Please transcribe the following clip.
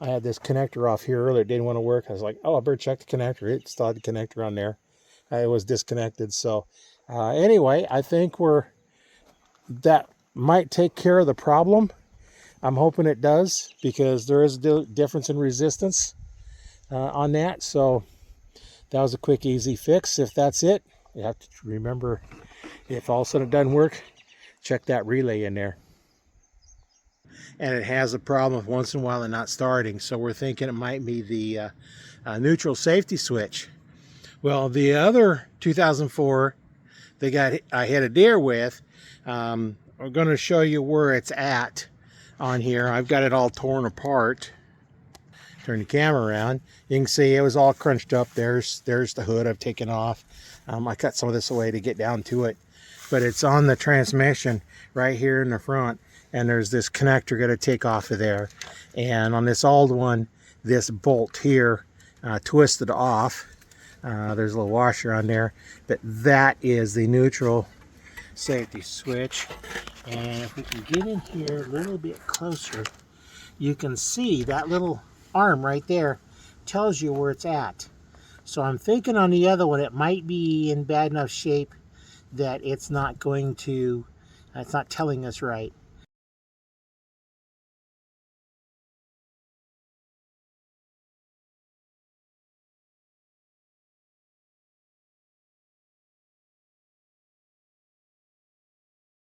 I had this connector off here earlier. It didn't want to work. I was like, oh, I better check the connector. It still had the connector on there. It was disconnected. So anyway, I think that might take care of the problem. I'm hoping it does, because there is a difference in resistance on that. So that was a quick, easy fix. If that's it, you have to remember, if all of a sudden it doesn't work, check that relay in there. And it has a problem of once in a while it not starting. So we're thinking it might be the neutral safety switch. Well, the other 2004 I hit a deer with, we're going to show you where it's at on here. I've got it all torn apart. Turn the camera around. You can see it was all crunched up. There's the hood I've taken off. I cut some of this away to get down to it. But it's on the transmission right here in the front. And there's this connector got to take off of there. And on this old one, this bolt here twisted off. There's a little washer on there. But that is the neutral safety switch. And if we can get in here a little bit closer, you can see that little arm right there tells you where it's at. So I'm thinking on the other one it might be in bad enough shape that it's not telling us right.